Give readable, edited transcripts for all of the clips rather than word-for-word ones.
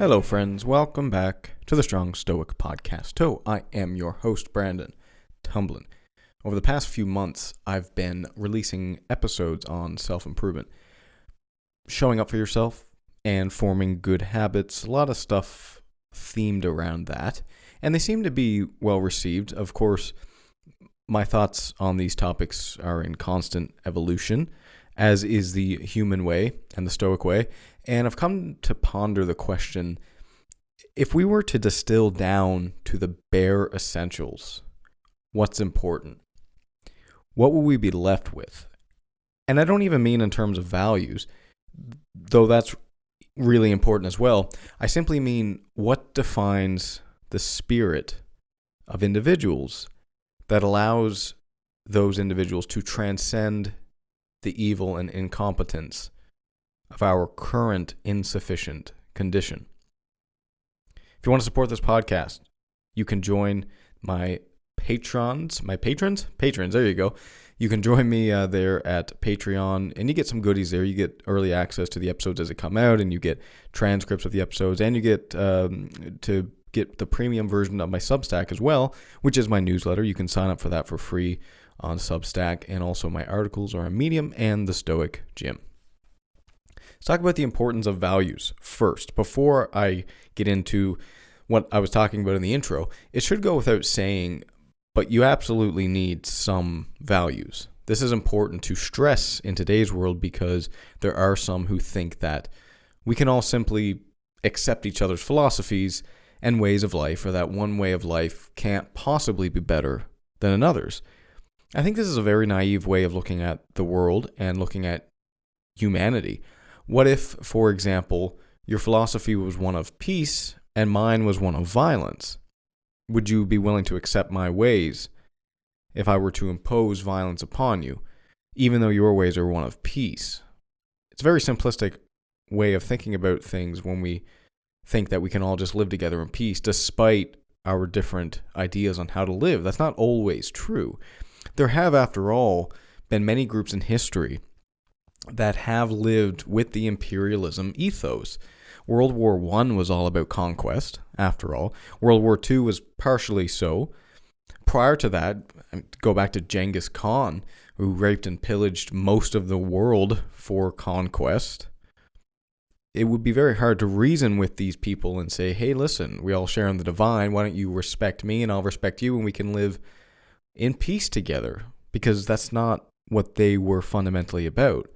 Hello, friends. Welcome back to the Strong Stoic Podcast. I am your host, Brandon Tumblin. Over the past few months, I've been releasing episodes on self-improvement, showing up for yourself, and forming good habits. A lot of stuff themed around that, and they seem to be well received. Of course, my thoughts on these topics are in constant evolution, as is the human way and the Stoic way. And I've come to ponder the question, if we were to distill down to the bare essentials, what's important? What will we be left with? And I don't even mean in terms of values, though that's really important as well. I simply mean what defines the spirit of individuals that allows those individuals to transcend the evil and incompetence of our current insufficient condition. If you want to support this podcast, you can join my patrons, there you go. You can join me there at Patreon, and you get some goodies there. You get early access to the episodes as they come out, and you get transcripts of the episodes, and you get to get the premium version of my Substack as well, which is my newsletter. You can sign up for that for free on Substack, and also my articles are on Medium and the Stoic Gym. Let's talk about the importance of values first. Before I get into what I was talking about in the intro, it should go without saying, but you absolutely need some values. This is important to stress in today's world because there are some who think that we can all simply accept each other's philosophies and ways of life, or that one way of life can't possibly be better than another's. I think this is a very naive way of looking at the world and looking at humanity. What if, for example, your philosophy was one of peace and mine was one of violence? Would you be willing to accept my ways if I were to impose violence upon you, even though your ways are one of peace? It's a very simplistic way of thinking about things when we think that we can all just live together in peace despite our different ideas on how to live. That's not always true. There have, after all, been many groups in history that have lived with the imperialism ethos. World War I was all about conquest, after all. World War II was partially so. Prior to that, go back to Genghis Khan, who raped and pillaged most of the world for conquest. It would be very hard to reason with these people and say, hey, listen, we all share in the divine. Why don't you respect me and I'll respect you, and we can live in peace together? Because that's not what they were fundamentally about.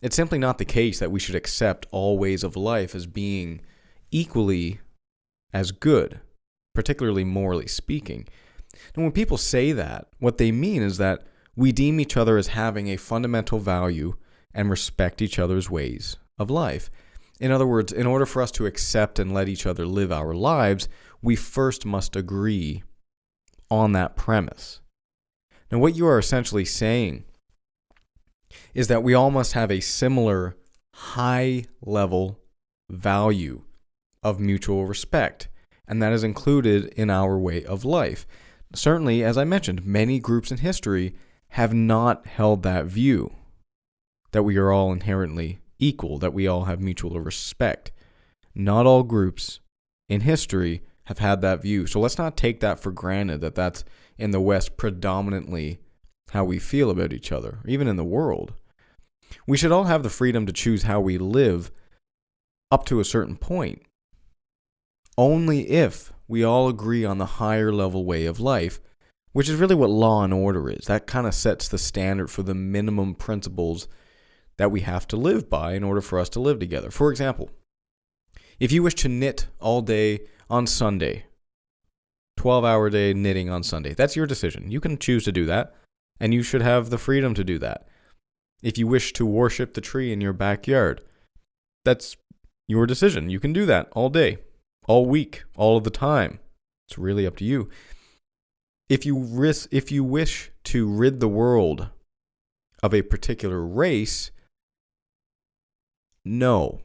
It's simply not the case that we should accept all ways of life as being equally as good, particularly morally speaking. And when people say that, what they mean is that we deem each other as having a fundamental value and respect each other's ways of life. In other words, in order for us to accept and let each other live our lives, we first must agree on that premise. Now, what you are essentially saying is that we all must have a similar high-level value of mutual respect, and that is included in our way of life. Certainly, as I mentioned, many groups in history have not held that view, that we are all inherently equal, that we all have mutual respect. Not all groups in history have had that view, so let's not take that for granted, that that's in the West predominantly how we feel about each other, even in the world. We should all have the freedom to choose how we live up to a certain point. Only if we all agree on the higher level way of life, which is really what law and order is. That kind of sets the standard for the minimum principles that we have to live by in order for us to live together. For example, if you wish to knit all day on Sunday, 12-hour day knitting on Sunday, that's your decision. You can choose to do that, and you should have the freedom to do that. If you wish to worship the tree in your backyard, that's your decision. You can do that all day, all week, all of the time. It's really up to you. If you wish to rid the world of a particular race, no.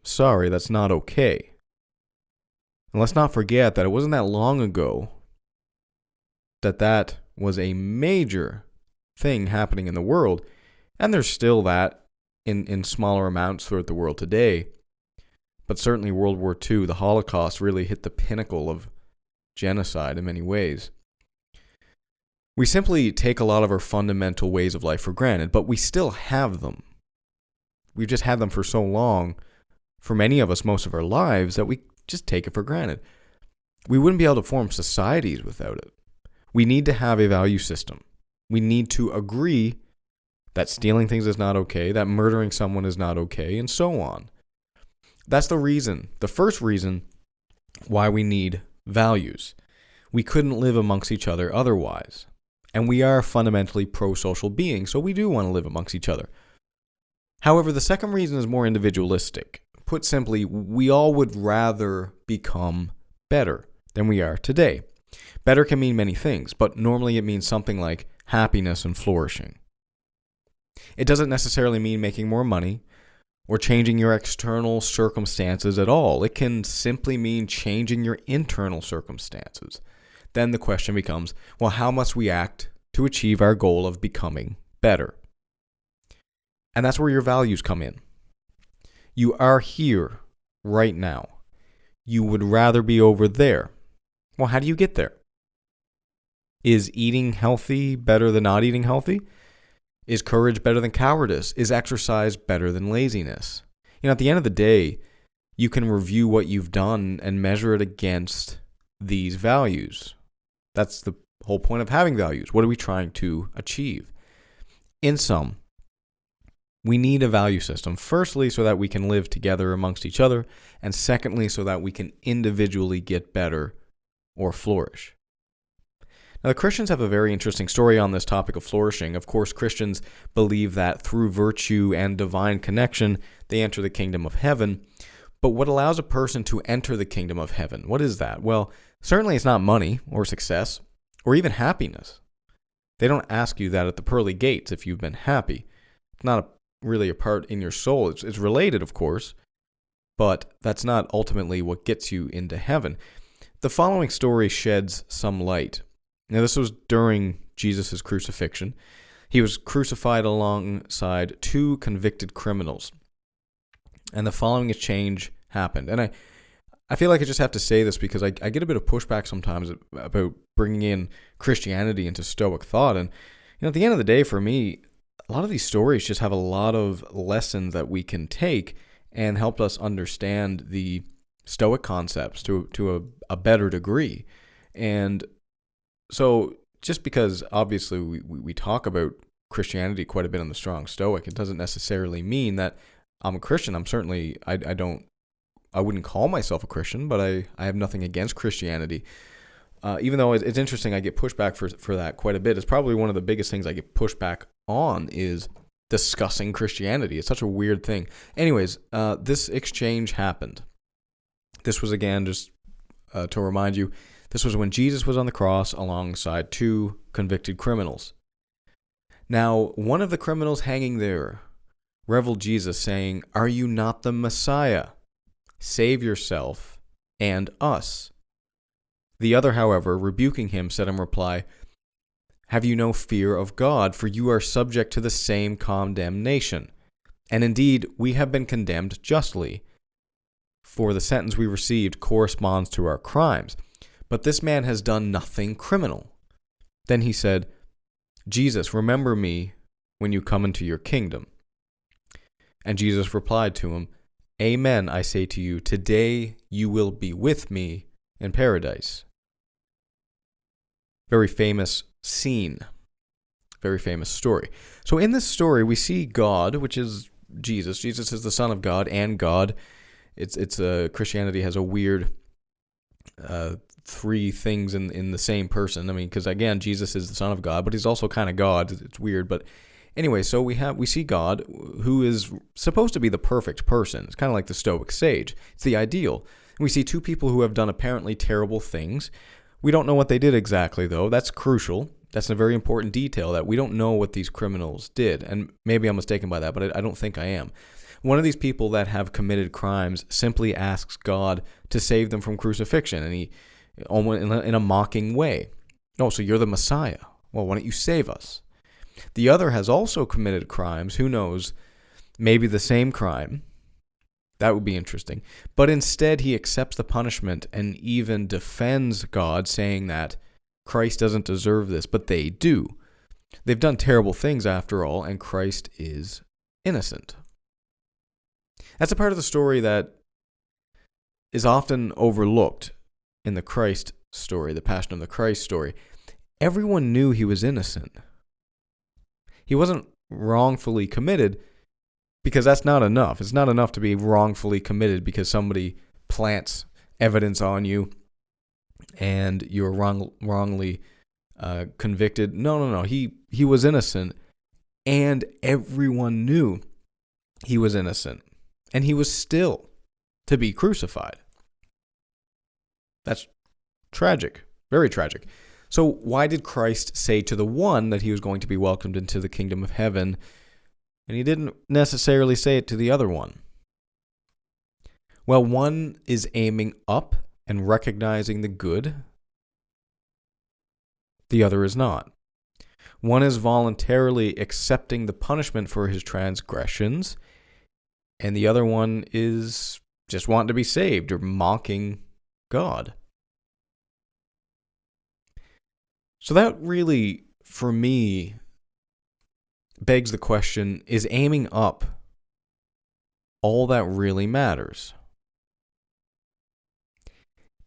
Sorry, that's not okay. And let's not forget that it wasn't that long ago that was a major thing happening in the world, and there's still that in smaller amounts throughout the world today. but certainly World War II, the Holocaust really hit the pinnacle of genocide in many ways. We simply take a lot of our fundamental ways of life for granted, but we still have them. We've just had them for so long, for many of us, most of our lives, that we just take it for granted. We wouldn't be able to form societies without it. We need to have a value system. We need to agree that stealing things is not okay, that murdering someone is not okay, and so on. That's the reason, the first reason why we need values. We couldn't live amongst each other otherwise. And we are fundamentally pro-social beings, so we do want to live amongst each other. However, the second reason is more individualistic. Put simply, we all would rather become better than we are today. Better can mean many things, but normally it means something like happiness and flourishing. It doesn't necessarily mean making more money or changing your external circumstances at all. It can simply mean changing your internal circumstances. Then the question becomes, well, how must we act to achieve our goal of becoming better? And that's where your values come in. You are here right now. You would rather be over there. Well, how do you get there? Is eating healthy better than not eating healthy? Is courage better than cowardice? Is exercise better than laziness? At the end of the day, you can review what you've done and measure it against these values. That's the whole point of having values. What are we trying to achieve? In sum, we need a value system. Firstly, so that we can live together amongst each other. And secondly, so that we can individually get better or flourish. Now, the Christians have a very interesting story on this topic of flourishing. Of course, Christians believe that through virtue and divine connection, they enter the kingdom of heaven. But what allows a person to enter the kingdom of heaven? What is that? Well, certainly it's not money or success or even happiness. They don't ask you that at the pearly gates if you've been happy. It's not really a part in your soul. It's related, of course, but that's not ultimately what gets you into heaven. The following story sheds some light. Now, this was during Jesus' crucifixion. He was crucified alongside two convicted criminals. And the following exchange happened. And I feel like I just have to say this because I get a bit of pushback sometimes about bringing in Christianity into Stoic thought. And at the end of the day, for me, a lot of these stories just have a lot of lessons that we can take and help us understand the Stoic concepts to a better degree. And so just because obviously we talk about Christianity quite a bit in the Strong Stoic, it doesn't necessarily mean that I'm a Christian. I'm certainly, I wouldn't call myself a Christian, but I have nothing against Christianity. Even though it's interesting, I get pushback for that quite a bit. It's probably one of the biggest things I get pushback on is discussing Christianity. It's such a weird thing. Anyways, this exchange happened. This was, again, just to remind you, this was when Jesus was on the cross alongside two convicted criminals. Now, one of the criminals hanging there reviled Jesus, saying, "Are you not the Messiah? Save yourself and us." The other, however, rebuking him, said in reply, "Have you no fear of God? For you are subject to the same condemnation. And indeed, we have been condemned justly, for the sentence we received corresponds to our crimes. But this man has done nothing criminal." Then he said, "Jesus, remember me when you come into your kingdom." And Jesus replied to him, "Amen, I say to you, today you will be with me in paradise." Very famous scene. Very famous story. So in this story, we see God, which is Jesus. Jesus is the Son of God and God. Christianity has a weird three things in the same person. I mean, because again, Jesus is the Son of God, but he's also kind of God. It's weird, but anyway, so we see God, who is supposed to be the perfect person. It's kind of like the Stoic sage. It's the ideal. And we see two people who have done apparently terrible things. We don't know what they did exactly, though. That's crucial. That's a very important detail, that we don't know what these criminals did. And maybe I'm mistaken by that, but I don't think I am. One of these people that have committed crimes simply asks God to save them from crucifixion, and he, in a mocking way, "Oh, so you're the Messiah? Well, why don't you save us?" The other has also committed crimes, who knows, maybe the same crime, That would be interesting. But instead, he accepts the punishment and even defends God, saying that Christ doesn't deserve this, but they do. They've done terrible things after all, and Christ is innocent. That's a part of the story that is often overlooked in the Christ story, the Passion of the Christ story. Everyone knew he was innocent. He wasn't wrongfully committed, because that's not enough. It's not enough to be wrongfully committed because somebody plants evidence on you and you're wrongly convicted. No. He was innocent, and everyone knew he was innocent, and he was still to be crucified. That's tragic, very tragic. So why did Christ say to the one that he was going to be welcomed into the kingdom of heaven, and he didn't necessarily say it to the other one? Well, one is aiming up and recognizing the good. The other is not. One is voluntarily accepting the punishment for his transgressions, and the other one is just wanting to be saved or mocking God. So that really, for me, begs the question, is aiming up all that really matters?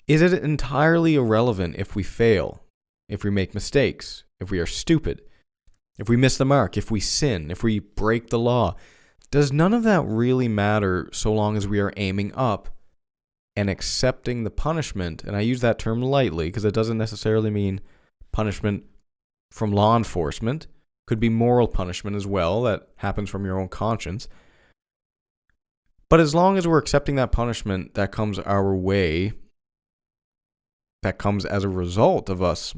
Is it entirely irrelevant if we fail, if we make mistakes, if we are stupid, if we miss the mark, if we sin, if we break the law? Does none of that really matter so long as we are aiming up and accepting the punishment? And I use that term lightly because it doesn't necessarily mean punishment from law enforcement. Could be moral punishment as well that happens from your own conscience. But as long as we're accepting that punishment that comes our way, that comes as a result of us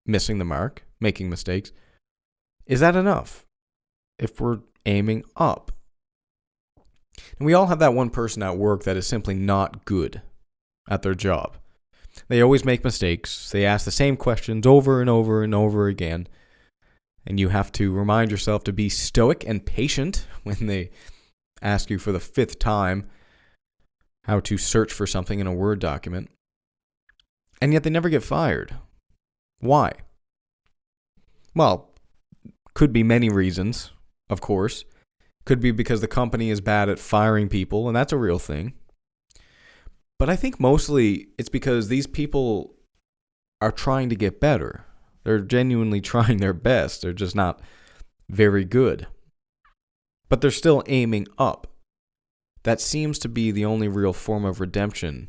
missing the mark, making mistakes, is that enough if we're aiming up? And we all have that one person at work that is simply not good at their job. They always make mistakes. They ask the same questions over and over and over again. And you have to remind yourself to be stoic and patient when they ask you for the 5th time how to search for something in a Word document. And yet they never get fired. Why? Well, could be many reasons, of course. Could be because the company is bad at firing people, and that's a real thing. But I think mostly it's because these people are trying to get better. They're genuinely trying their best. They're just not very good. But they're still aiming up. That seems to be the only real form of redemption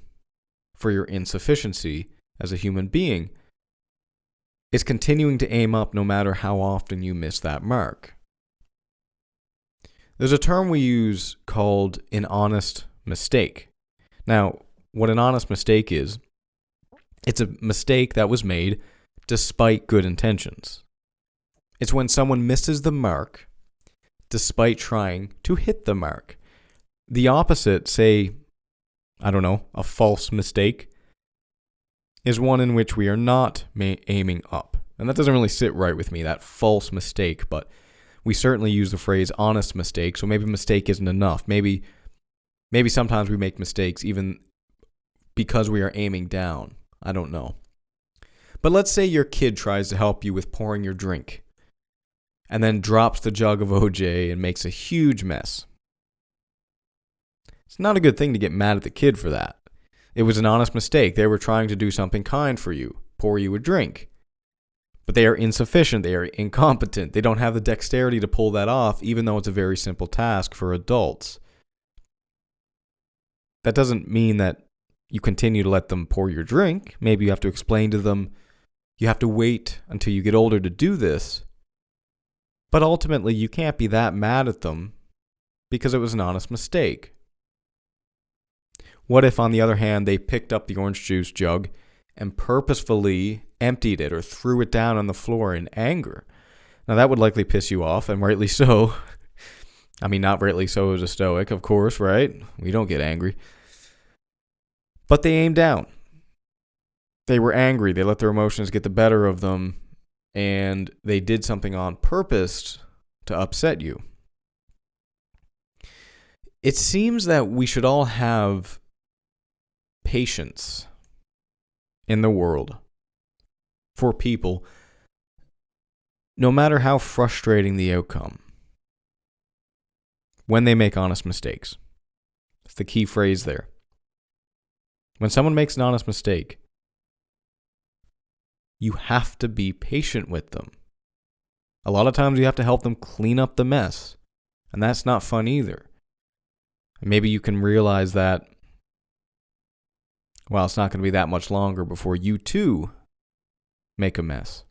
for your insufficiency as a human being, is continuing to aim up no matter how often you miss that mark. There's a term we use called an honest mistake. Now, what an honest mistake is, it's a mistake that was made despite good intentions. It's when someone misses the mark despite trying to hit the mark. The opposite, say, a false mistake, is one in which we are not aiming up. And that doesn't really sit right with me, that false mistake, but we certainly use the phrase honest mistake, so maybe mistake isn't enough. Maybe sometimes we make mistakes even because we are aiming down. I don't know. But let's say your kid tries to help you with pouring your drink and then drops the jug of OJ and makes a huge mess. It's not a good thing to get mad at the kid for that. It was an honest mistake. They were trying to do something kind for you, pour you a drink. But they are insufficient. They are incompetent. They don't have the dexterity to pull that off, even though it's a very simple task for adults. That doesn't mean that you continue to let them pour your drink. Maybe you have to explain to them, you have to wait until you get older to do this. But ultimately, you can't be that mad at them because it was an honest mistake. What if, on the other hand, they picked up the orange juice jug and purposefully emptied it or threw it down on the floor in anger? Now, that would likely piss you off, and rightly so. I mean, not rightly so as a Stoic, of course, right? We don't get angry. But they aimed down. They were angry. They let their emotions get the better of them, and they did something on purpose to upset you. It seems that we should all have patience in the world for people, no matter how frustrating the outcome, when they make honest mistakes. That's the key phrase there. When someone makes an honest mistake, you have to be patient with them. A lot of times you have to help them clean up the mess, and that's not fun either. And maybe you can realize that, well, it's not going to be that much longer before you too make a mess.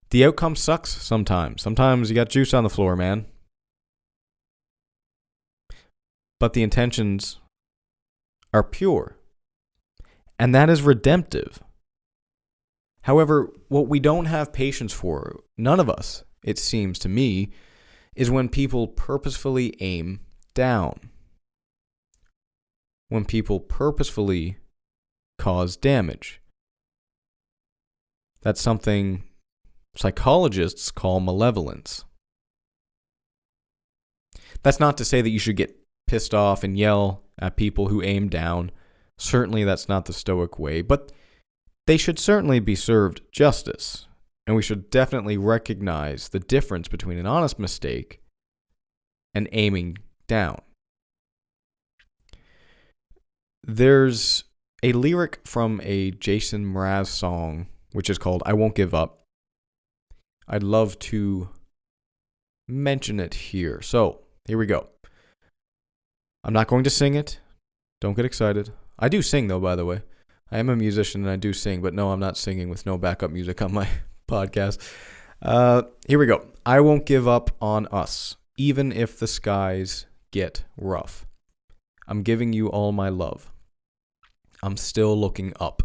The outcome sucks sometimes. Sometimes you got juice on the floor, man. But the intentions are pure. And that is redemptive. However, what we don't have patience for, none of us, it seems to me, is when people purposefully aim down. When people purposefully cause damage. That's something psychologists call malevolence. That's not to say that you should get pissed off and yell at people who aim down. Certainly that's not the Stoic way, but they should certainly be served justice, and we should definitely recognize the difference between an honest mistake and aiming down. There's a lyric from a Jason Mraz song, which is called I Won't Give Up. I'd love to mention it here. So, here we go. I'm not going to sing it. Don't get excited. I do sing, though, by the way. I am a musician and I do sing, but no, I'm not singing with no backup music on my podcast. Here we go. I won't give up on us, even if the skies get rough. I'm giving you all my love. I'm still looking up.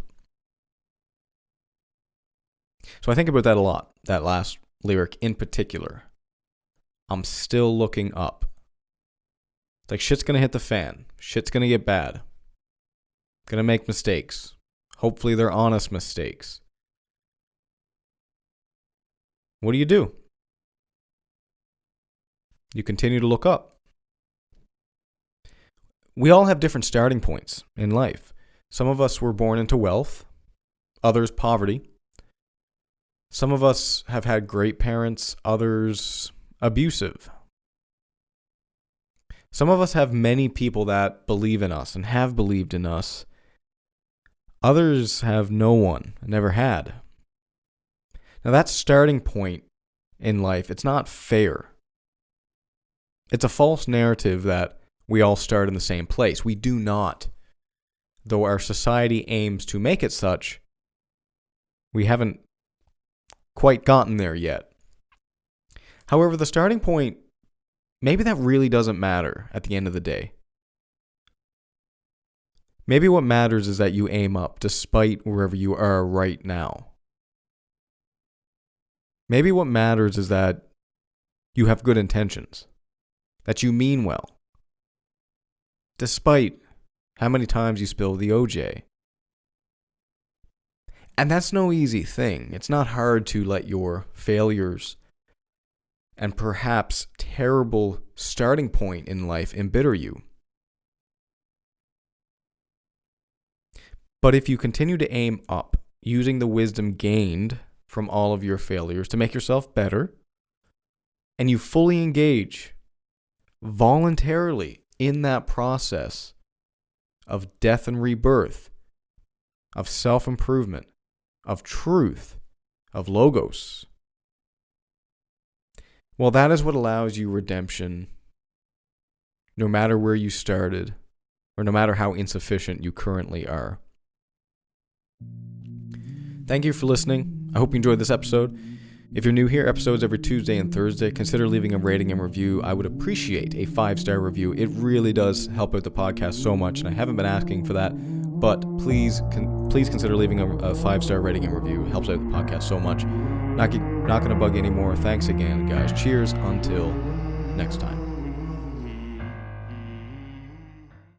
So I think about that a lot, that last lyric in particular. I'm still looking up. It's like shit's going to hit the fan. Shit's going to get bad. Going to make mistakes. Hopefully they're honest mistakes. What do? You continue to look up. We all have different starting points in life. Some of us were born into wealth, others poverty. Some of us have had great parents, others abusive. Some of us have many people that believe in us and have believed in us. Others have no one, never had. Now that starting point in life, it's not fair. It's a false narrative that we all start in the same place. We do not. Though our society aims to make it such, we haven't quite gotten there yet. However, the starting point, maybe that really doesn't matter at the end of the day. Maybe what matters is that you aim up despite wherever you are right now. Maybe what matters is that you have good intentions, that you mean well, despite how many times you spill the OJ. And that's no easy thing. It's not hard to let your failures and perhaps terrible starting point in life embitter you. But if you continue to aim up, using the wisdom gained from all of your failures to make yourself better, and you fully engage voluntarily in that process of death and rebirth, of self-improvement, of truth, of logos, well, that is what allows you redemption, no matter where you started, or no matter how insufficient you currently are. Thank you for listening. I hope you enjoyed this episode. If you're new here, episodes every Tuesday and Thursday. Consider leaving a rating and review. I would appreciate a 5-star review. It really does help out the podcast so much, and I haven't been asking for that. But please consider leaving a 5-star rating and review. It helps out the podcast so much. Not going to bug you anymore. Thanks again, guys. Cheers until next time.